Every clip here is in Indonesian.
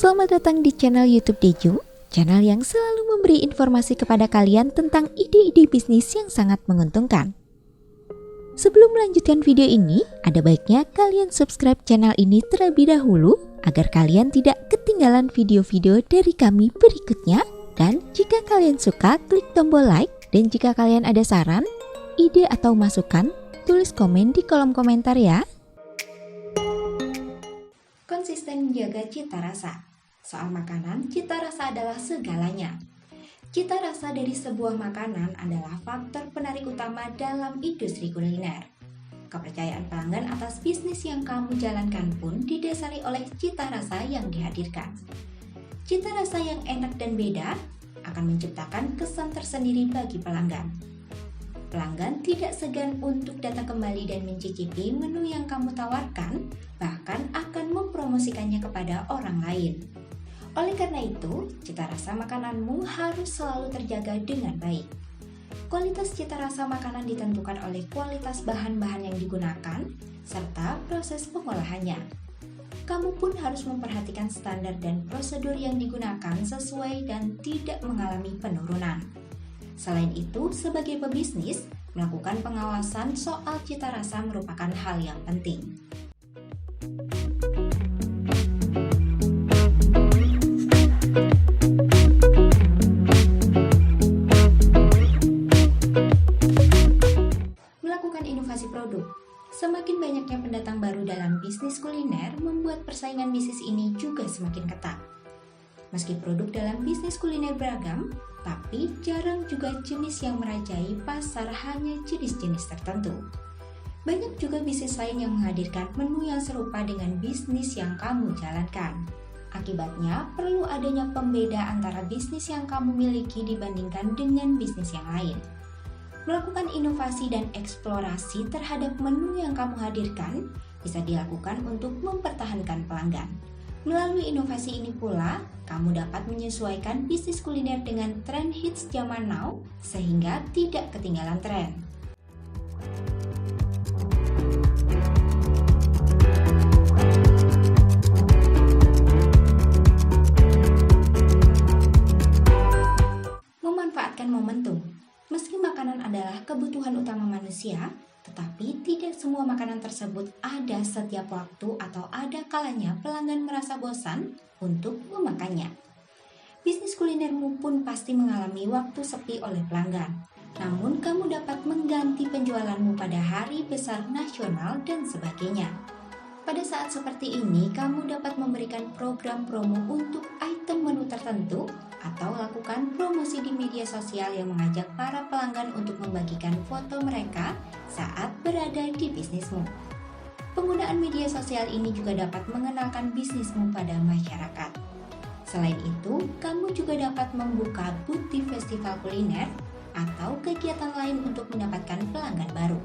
selamat datang di channel YouTube Dejung, channel yang selalu memberi informasi kepada kalian tentang ide-ide bisnis yang sangat menguntungkan. Sebelum melanjutkan video ini, ada baiknya kalian subscribe channel ini terlebih dahulu agar kalian tidak ketinggalan video-video dari kami berikutnya. Dan jika kalian suka, klik tombol like, dan jika kalian ada saran, ide atau masukan, tulis komen di kolom komentar ya. Konsisten menjaga cita rasa. Soal makanan, cita rasa adalah segalanya. Cita rasa dari sebuah makanan adalah faktor penarik utama dalam industri kuliner. Kepercayaan pelanggan atas bisnis yang kamu jalankan pun didasari oleh cita rasa yang dihadirkan. Cita rasa yang enak dan beda akan menciptakan kesan tersendiri bagi pelanggan. Pelanggan tidak segan untuk datang kembali dan mencicipi menu yang kamu tawarkan, bahkan akan mempromosikannya kepada orang lain. Oleh karena itu, cita rasa makananmu harus selalu terjaga dengan baik. Kualitas cita rasa makanan ditentukan oleh kualitas bahan-bahan yang digunakan, serta proses pengolahannya. Kamu pun harus memperhatikan standar dan prosedur yang digunakan sesuai dan tidak mengalami penurunan. Selain itu, sebagai pebisnis, melakukan pengawasan soal cita rasa merupakan hal yang penting. Melakukan inovasi produk. Semakin banyaknya pendatang baru dalam bisnis kuliner membuat persaingan bisnis ini juga semakin ketat. Meski produk dalam bisnis kuliner beragam, tapi jarang juga jenis yang merajai pasar hanya jenis-jenis tertentu. Banyak juga bisnis lain yang menghadirkan menu yang serupa dengan bisnis yang kamu jalankan. Akibatnya, perlu adanya pembeda antara bisnis yang kamu miliki dibandingkan dengan bisnis yang lain. Melakukan inovasi dan eksplorasi terhadap menu yang kamu hadirkan bisa dilakukan untuk mempertahankan pelanggan. Melalui inovasi ini pula, kamu dapat menyesuaikan bisnis kuliner dengan tren hits zaman now sehingga tidak ketinggalan tren. Memanfaatkan momentum. Meski makanan adalah kebutuhan utama manusia, tetapi tidak semua makanan tersebut ada setiap waktu atau ada kalanya pelanggan merasa bosan untuk memakannya. Bisnis kulinermu pun pasti mengalami waktu sepi oleh pelanggan. Namun kamu dapat mengganti penjualanmu pada hari besar nasional dan sebagainya. Pada saat seperti ini, kamu dapat memberikan program promo untuk item menu tertentu atau lakukan promosi di media sosial yang mengajak para pelanggan untuk membagikan foto mereka saat berada di bisnismu. Penggunaan media sosial ini juga dapat mengenalkan bisnismu pada masyarakat. Selain itu, kamu juga dapat membuka booth di festival kuliner atau kegiatan lain untuk mendapatkan pelanggan baru.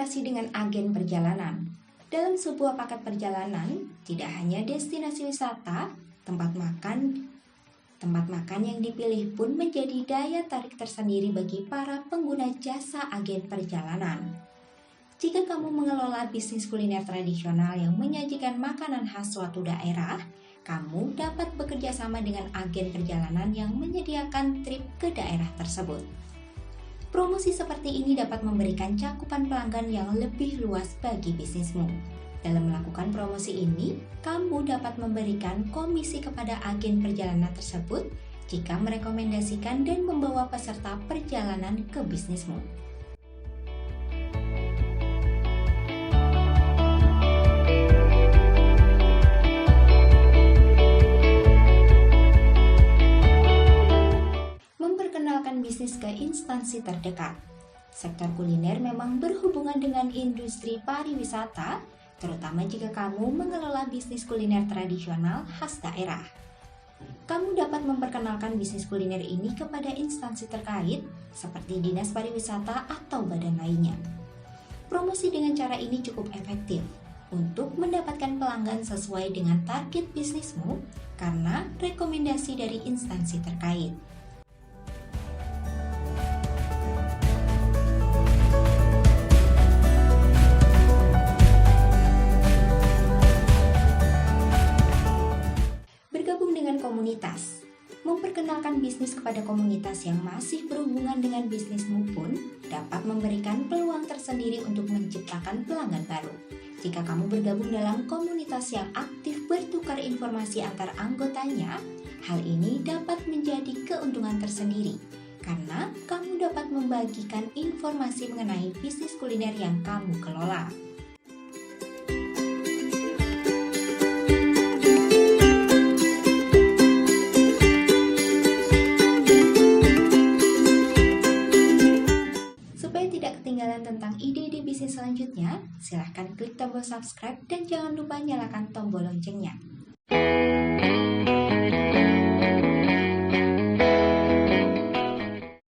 Dengan agen perjalanan. Dalam sebuah paket perjalanan, tidak hanya destinasi wisata, tempat makan yang dipilih pun menjadi daya tarik tersendiri bagi para pengguna jasa agen perjalanan. Jika kamu mengelola bisnis kuliner tradisional yang menyajikan makanan khas suatu daerah, kamu dapat bekerja sama dengan agen perjalanan yang menyediakan trip ke daerah tersebut. Promosi seperti ini dapat memberikan cakupan pelanggan yang lebih luas bagi bisnismu. Dalam melakukan promosi ini, kamu dapat memberikan komisi kepada agen perjalanan tersebut jika merekomendasikan dan membawa peserta perjalanan ke bisnismu. Bisnis ke instansi terdekat. Sektor kuliner memang berhubungan dengan industri pariwisata, terutama jika kamu mengelola bisnis kuliner tradisional khas daerah. Kamu dapat memperkenalkan bisnis kuliner ini kepada instansi terkait, seperti Dinas Pariwisata atau badan lainnya. Promosi dengan cara ini cukup efektif untuk mendapatkan pelanggan sesuai dengan target bisnismu karena rekomendasi dari instansi terkait. berbisnis kepada komunitas yang masih berhubungan dengan bisnismu pun dapat memberikan peluang tersendiri untuk menciptakan pelanggan baru. Jika kamu bergabung dalam komunitas yang aktif bertukar informasi antar anggotanya, hal ini dapat menjadi keuntungan tersendiri karena kamu dapat membagikan informasi mengenai bisnis kuliner yang kamu kelola. Supaya tidak ketinggalan tentang ide-ide bisnis selanjutnya, silahkan klik tombol subscribe dan jangan lupa nyalakan tombol loncengnya.